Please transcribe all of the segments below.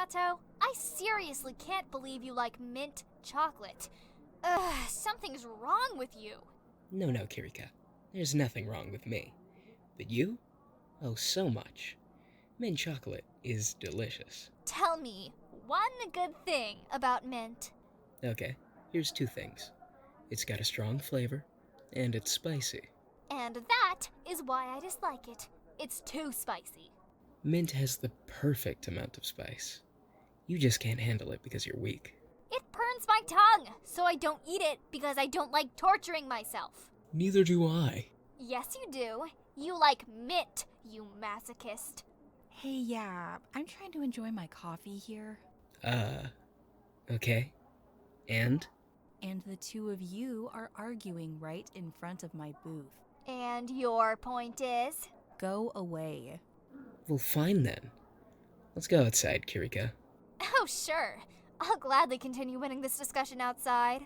Sato. I seriously can't believe you like mint chocolate. Something's wrong with you. No, Kirika. There's nothing wrong with me. But you? Oh, so much. Mint chocolate is delicious. Tell me one good thing about mint. Okay, here's 2 things. It's got a strong flavor, and it's spicy. And that is why I dislike it. It's too spicy. Mint has the perfect amount of spice. You just can't handle it because you're weak. It burns my tongue, so I don't eat it because I don't like torturing myself. Neither do I. Yes, you do. You like mint, you masochist. Hey, yeah, I'm trying to enjoy my coffee here. Okay. And? And the two of you are arguing right in front of my booth. And your point is? Go away. Well, fine then. Let's go outside, Kirika. Oh, sure. I'll gladly continue winning this discussion outside.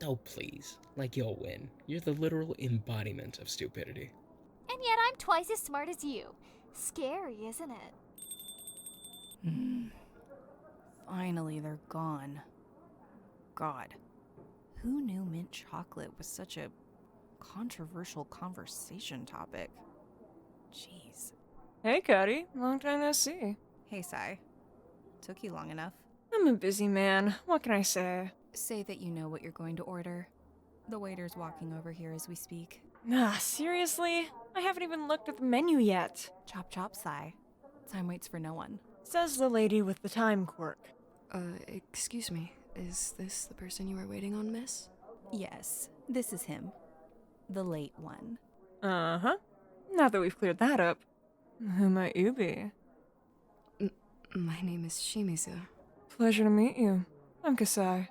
Oh, please. Like you'll win. You're the literal embodiment of stupidity. And yet I'm twice as smart as you. Scary, isn't it? Finally, they're gone. God, who knew mint chocolate was such a controversial conversation topic? Jeez. Hey, Cuddy. Long time no see. Hey, Sai. Took you long enough. I'm a busy man. What can I say? Say that you know what you're going to order. The waiter's walking over here as we speak. Nah, seriously? I haven't even looked at the menu yet. Chop chop, Sai. Time waits for no one. Says the lady with the time quirk. Excuse me. Is this the person you were waiting on, miss? Yes, this is him. The late one. Uh-huh. Now that we've cleared that up, who might you be? My name is Shimizu. Pleasure to meet you. I'm Kasai.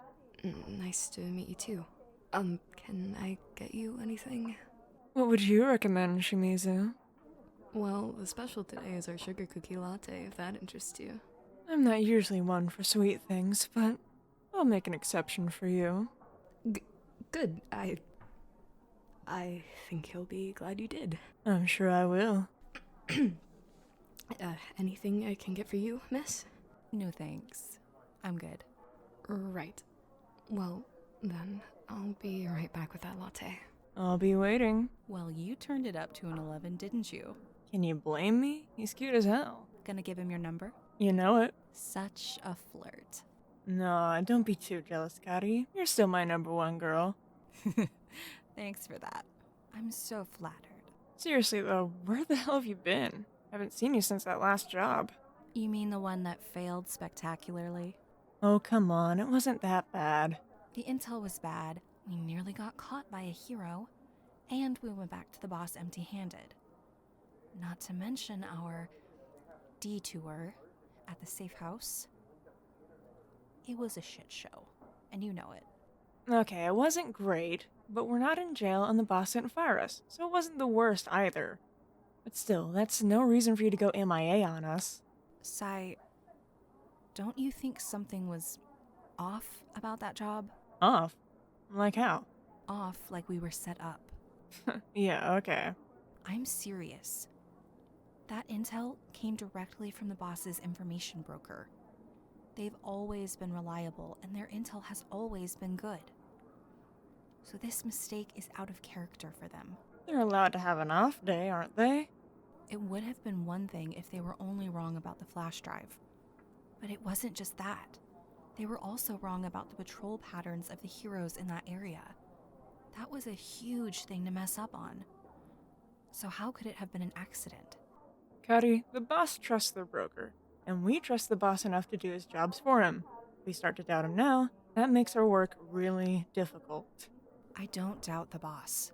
Nice to meet you too. Can I get you anything? What would you recommend, Shimizu? Well, the special today is our sugar cookie latte, if that interests you. I'm not usually one for sweet things, but I'll make an exception for you. Good. I think he'll be glad you did. I'm sure I will. Anything I can get for you, miss? No thanks. I'm good. Right. Well, then, I'll be right back with that latte. I'll be waiting. Well, you turned it up to an 11, didn't you? Can you blame me? He's cute as hell. Gonna give him your number? You know it. Such a flirt. Nah, don't be too jealous, Kari. You're still my number 1 girl. Thanks for that. I'm so flattered. Seriously though, where the hell have you been? Haven't seen you since that last job. You mean the one that failed spectacularly? Oh, come on, it wasn't that bad. The intel was bad, we nearly got caught by a hero, and we went back to the boss empty-handed. Not to mention our detour at the safe house. It was a shit show, and you know it. Okay, it wasn't great, but we're not in jail and the boss didn't fire us, so it wasn't the worst either. But still, that's no reason for you to go MIA on us. Sai, don't you think something was off about that job? Off? Like how? Off like we were set up. Yeah, okay. I'm serious. That intel came directly from the boss's information broker. They've always been reliable, and their intel has always been good. So this mistake is out of character for them. They're allowed to have an off day, aren't they? It would have been one thing if they were only wrong about the flash drive. But it wasn't just that. They were also wrong about the patrol patterns of the heroes in that area. That was a huge thing to mess up on. So how could it have been an accident? Kari, the boss trusts their broker, and we trust the boss enough to do his jobs for him. If we start to doubt him now, that makes our work really difficult. I don't doubt the boss,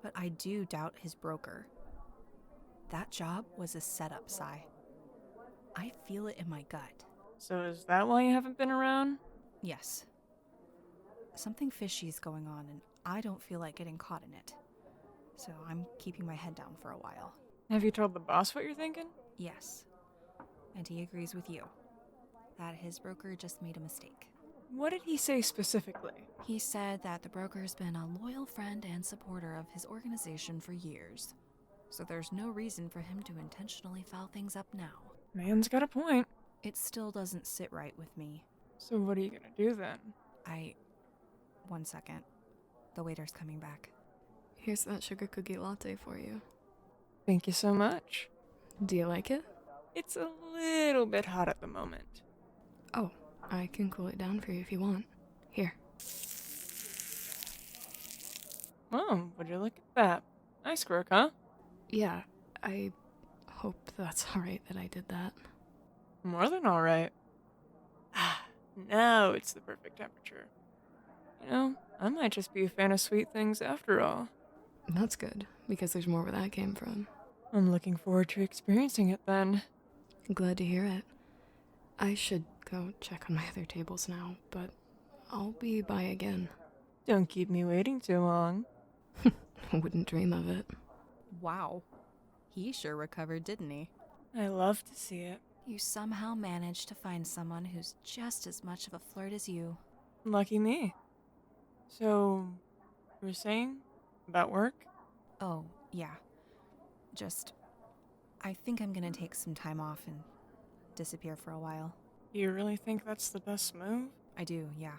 but I do doubt his broker. That job was a setup, Sai. I feel it in my gut. So is that why you haven't been around? Yes. Something fishy's going on, and I don't feel like getting caught in it. So I'm keeping my head down for a while. Have you told the boss what you're thinking? Yes. And he agrees with you. That his broker just made a mistake. What did he say specifically? He said that the broker's been a loyal friend and supporter of his organization for years. So there's no reason for him to intentionally foul things up now. Man's got a point. It still doesn't sit right with me. So what are you gonna do then? One second. The waiter's coming back. Here's that sugar cookie latte for you. Thank you so much. Do you like it? It's a little bit hot at the moment. Oh, I can cool it down for you if you want. Here. Oh, would you look at that? Nice work, huh? Yeah, I hope that's alright that I did that. More than alright. Now it's the perfect temperature. You know, I might just be a fan of sweet things after all. That's good, because there's more where that came from. I'm looking forward to experiencing it then. Glad to hear it. I should go check on my other tables now, but I'll be by again. Don't keep me waiting too long. Wouldn't dream of it. Wow. He sure recovered, didn't he? I love to see it. You somehow managed to find someone who's just as much of a flirt as you. Lucky me. So, you were saying? About work? Oh, yeah. I think I'm gonna take some time off and disappear for a while. You really think that's the best move? I do, yeah.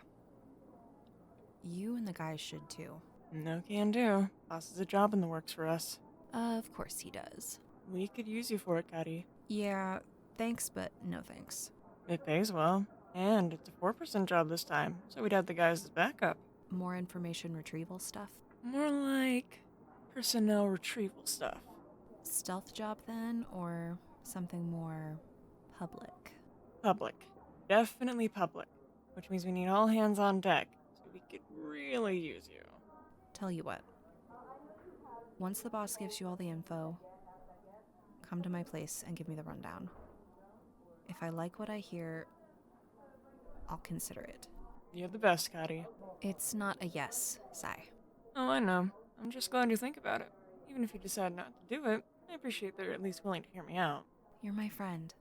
You and the guys should too. No can do. Boss has a job in the works for us. Of course he does. We could use you for it, Akari. Yeah, thanks, but no thanks. It pays well. And it's a 4% job this time, so we'd have the guys as backup. More information retrieval stuff? More like personnel retrieval stuff. Stealth job then, or something more public? Public. Definitely public. Which means we need all hands on deck, so we could really use you. Tell you what. Once the boss gives you all the info, come to my place and give me the rundown. If I like what I hear, I'll consider it. You're the best, Akari. It's not a yes, Sai. Oh, I know. I'm just glad you think about it. Even if you decide not to do it, I appreciate that you're at least willing to hear me out. You're my friend.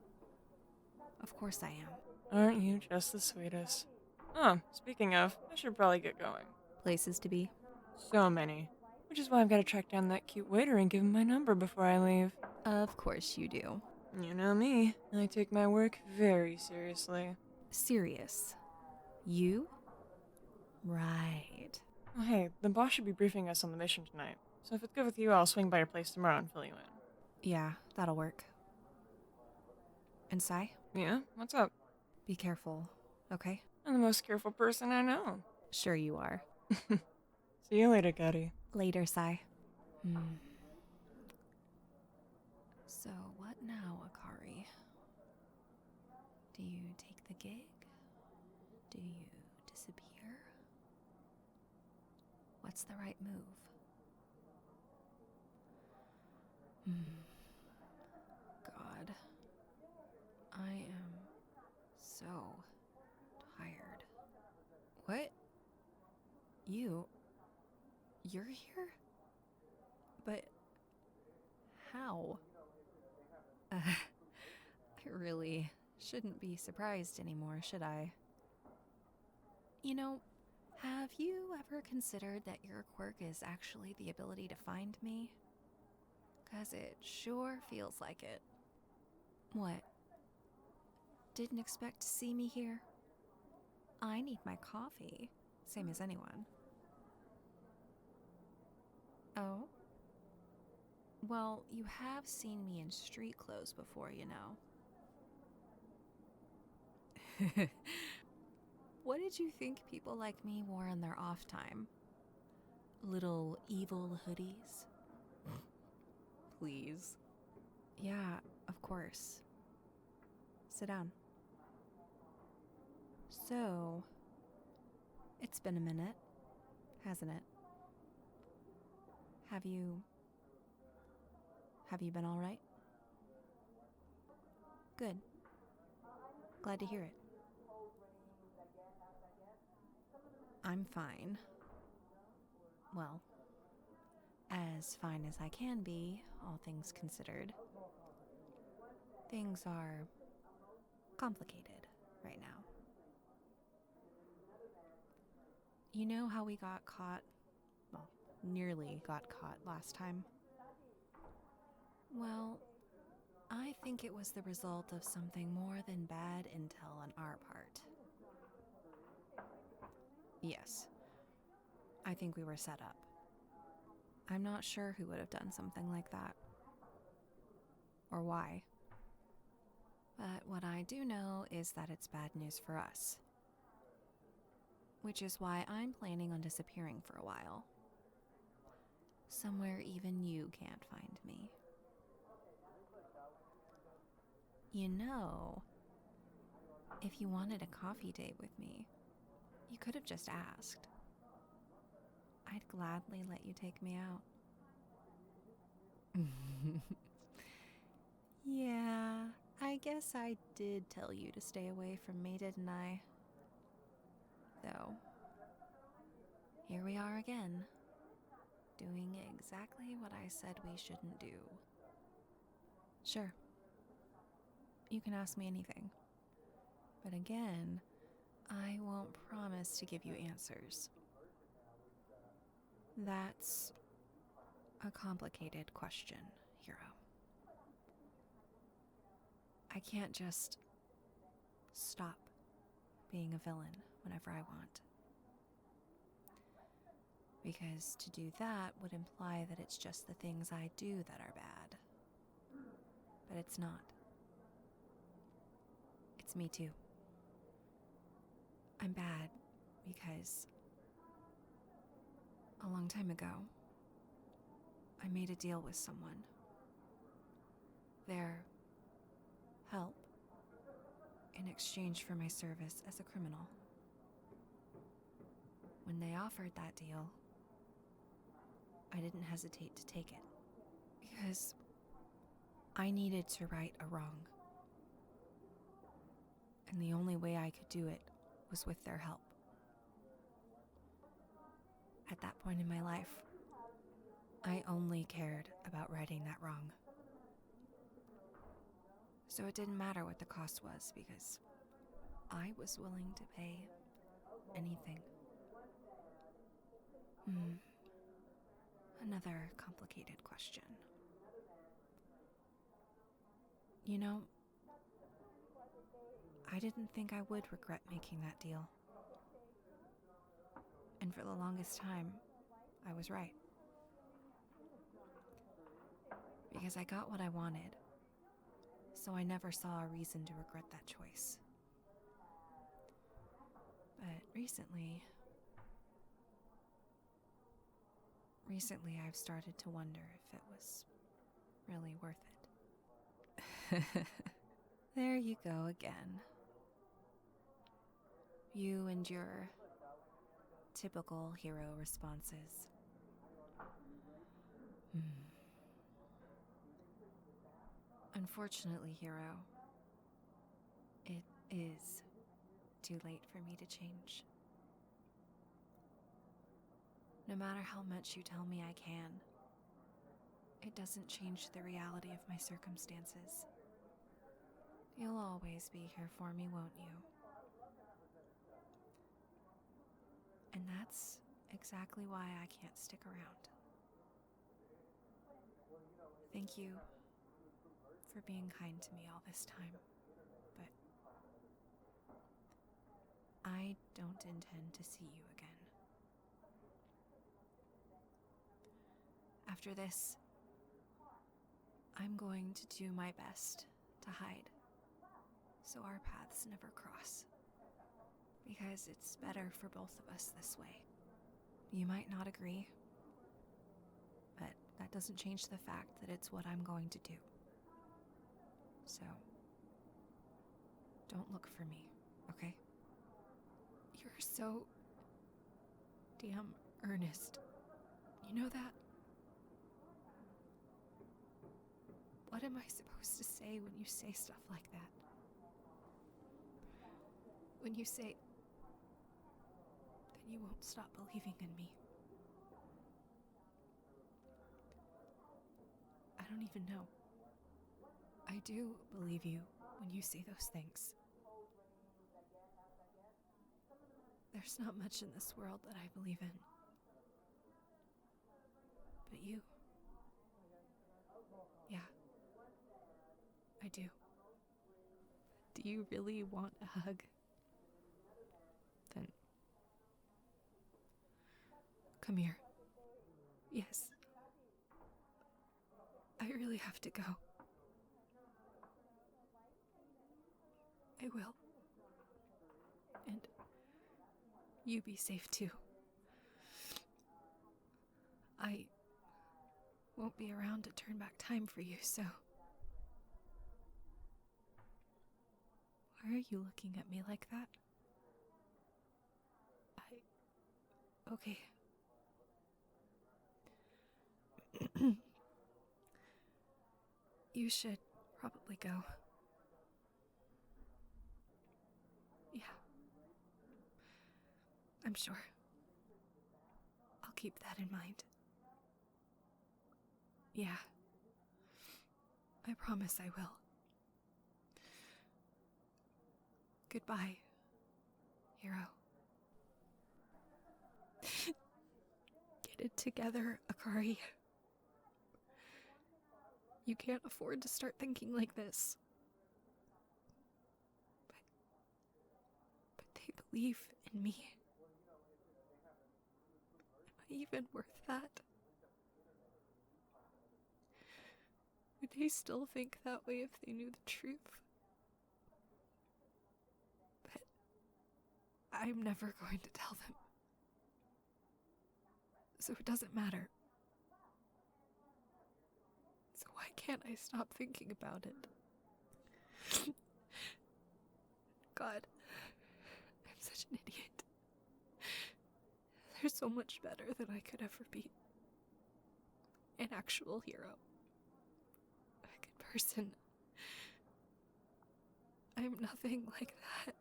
Of course I am. Aren't you just the sweetest? Oh, speaking of, I should probably get going. Places to be? So many. Which is why I've got to track down that cute waiter and give him my number before I leave. Of course you do. You know me. I take my work very seriously. Serious. You? Right. Oh, hey, the boss should be briefing us on the mission tonight. So if it's good with you, I'll swing by your place tomorrow and fill you in. Yeah, that'll work. And Sai? Yeah? What's up? Be careful, okay? I'm the most careful person I know. Sure you are. See you later, Gotti. Later, Sai. So what now, Akari? Do you take the gig? Do you disappear? What's the right move? God. I am so tired. What? You're here? But how? I really shouldn't be surprised anymore, should I? You know, have you ever considered that your quirk is actually the ability to find me? 'Cause it sure feels like it. What? Didn't expect to see me here? I need my coffee, same as anyone. Oh? Well, you have seen me in street clothes before, you know. What did you think people like me wore in their off time? Little evil hoodies? Please. Yeah, of course. Sit down. So, it's been a minute, hasn't it? Have you been all right? Good. Glad to hear it. I'm fine. Well, as fine as I can be, all things considered. Things are complicated right now. You know how we got caught? Well, nearly got caught last time. Well, I think it was the result of something more than bad intel on our part. Yes, I think we were set up. I'm not sure who would have done something like that. Or why. But what I do know is that it's bad news for us. Which is why I'm planning on disappearing for a while. Somewhere even you can't find me. You know, if you wanted a coffee date with me, you could have just asked. I'd gladly let you take me out. Yeah, I guess I did tell you to stay away from me, didn't I? Though, here we are again, doing exactly what I said we shouldn't do. Sure, you can ask me anything. But again, I won't promise to give you answers. That's a complicated question, Hero. I can't just stop being a villain whenever I want. Because to do that would imply that it's just the things I do that are bad. But it's not. It's me too. I'm bad because a long time ago, I made a deal with someone. Their help in exchange for my service as a criminal. When they offered that deal, I didn't hesitate to take it because I needed to right a wrong. And the only way I could do it was with their help. At that point in my life, I only cared about righting that wrong. So it didn't matter what the cost was because I was willing to pay anything. Another complicated question. You know, I didn't think I would regret making that deal. And for the longest time, I was right. Because I got what I wanted, so I never saw a reason to regret that choice. But recently I've started to wonder if it was really worth it. There you go again. You and your typical hero responses. Unfortunately, Hero, it is too late for me to change. No matter how much you tell me I can, it doesn't change the reality of my circumstances. You'll always be here for me, won't you? And that's exactly why I can't stick around. Thank you for being kind to me all this time, but I don't intend to see you again. After this, I'm going to do my best to hide so our paths never cross. Because it's better for both of us this way. You might not agree, but that doesn't change the fact that it's what I'm going to do. So, don't look for me, okay? You're so damn earnest. You know that? What am I supposed to say when you say stuff like that? When you say that you won't stop believing in me. I don't even know. I do believe you when you say those things. There's not much in this world that I believe in. But you. Yeah. I do. Do you really want a hug? Then come here. Yes. I really have to go. I will. And you be safe too. I won't be around to turn back time for you, so. Why are you looking at me like that? Okay. You should probably go. Yeah. I'm sure. I'll keep that in mind. Yeah. I promise I will. Goodbye, hero. Get it together, Akari. You can't afford to start thinking like this. But they believe in me. Am I even worth that? Would they still think that way if they knew the truth? But I'm never going to tell them. So it doesn't matter. So why can't I stop thinking about it? God, I'm such an idiot. They're so much better than I could ever be. An actual hero. A good person. I'm nothing like that.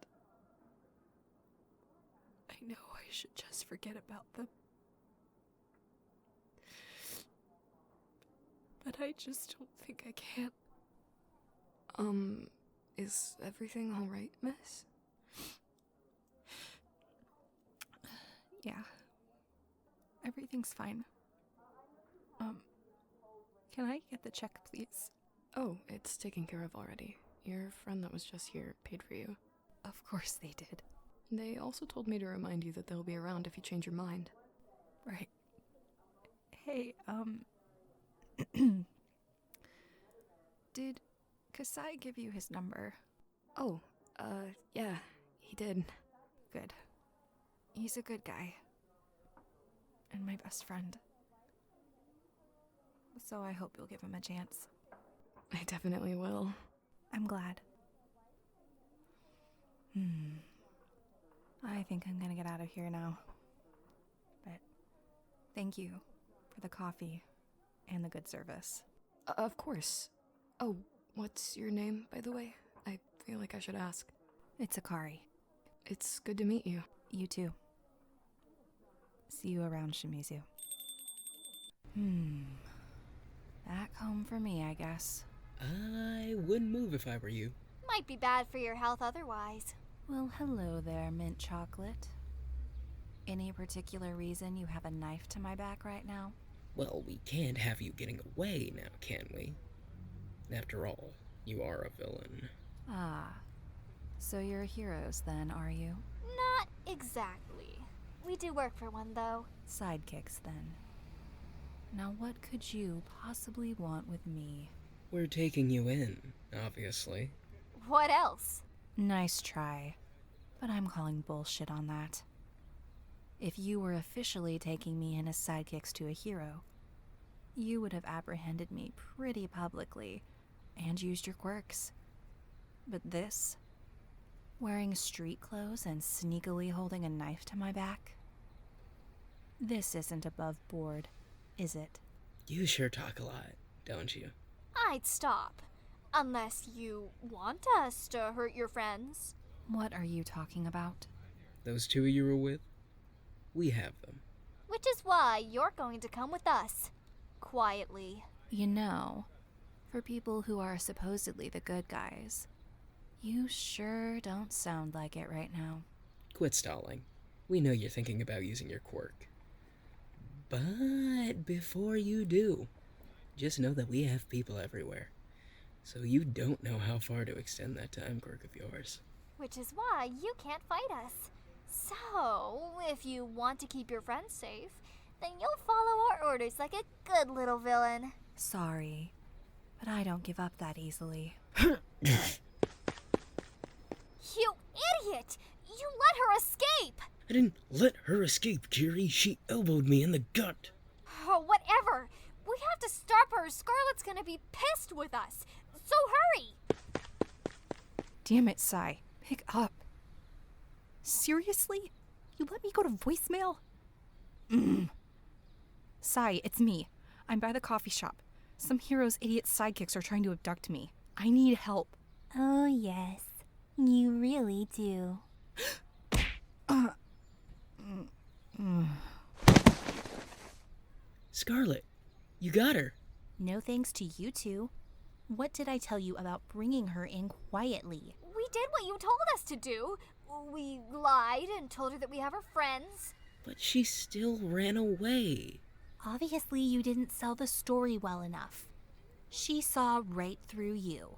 I know I should just forget about them. But I just don't think I can. Is everything alright, miss? Yeah. Everything's fine. Can I get the check, please? Oh, it's taken care of already. Your friend that was just here paid for you. Of course they did. They also told me to remind you that they'll be around if you change your mind. Right. Hey, did Kasai give you his number? Oh, yeah, he did. Good. He's a good guy. And my best friend. So I hope you'll give him a chance. I definitely will. I'm glad. I think I'm gonna get out of here now. But thank you for the coffee and the good service. Of course. Oh, what's your name, by the way? I feel like I should ask. It's Akari. It's good to meet you. You too. See you around, Shimizu. Back home for me, I guess. I wouldn't move if I were you. Might be bad for your health otherwise. Well, hello there, mint chocolate. Any particular reason you have a knife to my back right now? Well, we can't have you getting away now, can we? After all, you are a villain. Ah, so you're heroes then, are you? Not exactly. We do work for one, though. Sidekicks then. Now what could you possibly want with me? We're taking you in, obviously. What else? Nice try, but I'm calling bullshit on that. If you were officially taking me in as sidekicks to a hero, you would have apprehended me pretty publicly and used your quirks. But this? Wearing street clothes and sneakily holding a knife to my back? This isn't above board, is it? You sure talk a lot, don't you? I'd stop. Unless you want us to hurt your friends. What are you talking about? Those two you were with? We have them. Which is why you're going to come with us. Quietly. You know, for people who are supposedly the good guys, you sure don't sound like it right now. Quit stalling. We know you're thinking about using your quirk. But before you do, just know that we have people everywhere. So you don't know how far to extend that time quirk of yours. Which is why you can't fight us. So, if you want to keep your friends safe, then you'll follow our orders like a good little villain. Sorry, but I don't give up that easily. You idiot! You let her escape! I didn't let her escape, Kiri. She elbowed me in the gut. Oh, whatever. We have to stop her. Scarlet's gonna be pissed with us. So hurry! Damn it, Sai. Pick up. Seriously? You let me go to voicemail? Sai, it's me. I'm by the coffee shop. Some hero's idiot sidekicks are trying to abduct me. I need help. Oh, yes. You really do. Scarlet, you got her. No thanks to you two. What did I tell you about bringing her in quietly? We did what you told us to do. We lied and told her that we have her friends. But she still ran away. Obviously, you didn't sell the story well enough. She saw right through you.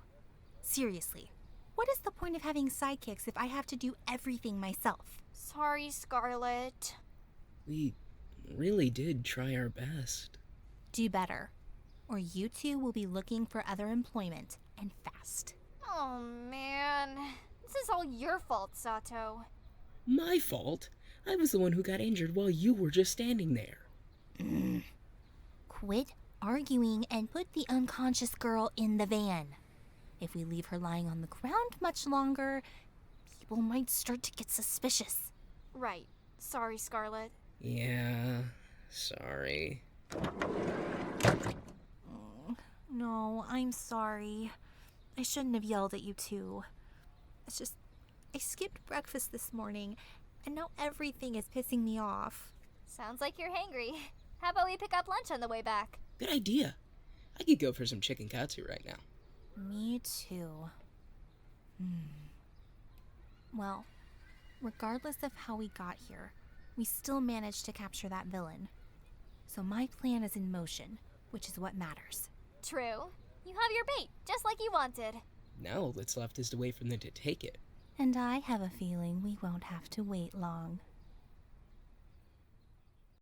Seriously, what is the point of having sidekicks if I have to do everything myself? Sorry, Scarlet. We really did try our best. Do better, or you two will be looking for other employment, and fast. Oh, man. This is all your fault, Sato. My fault? I was the one who got injured while you were just standing there. Quit arguing and put the unconscious girl in the van. If we leave her lying on the ground much longer, people might start to get suspicious. Right. Sorry, Scarlet. Yeah, sorry. No, I'm sorry. I shouldn't have yelled at you two. It's just, I skipped breakfast this morning, and now everything is pissing me off. Sounds like you're hangry. How about we pick up lunch on the way back? Good idea. I could go for some chicken katsu right now. Me too. Well, regardless of how we got here, we still managed to capture that villain. So my plan is in motion, which is what matters. True. You have your bait, just like you wanted. Now all that's left is to wait for them to take it. And I have a feeling we won't have to wait long.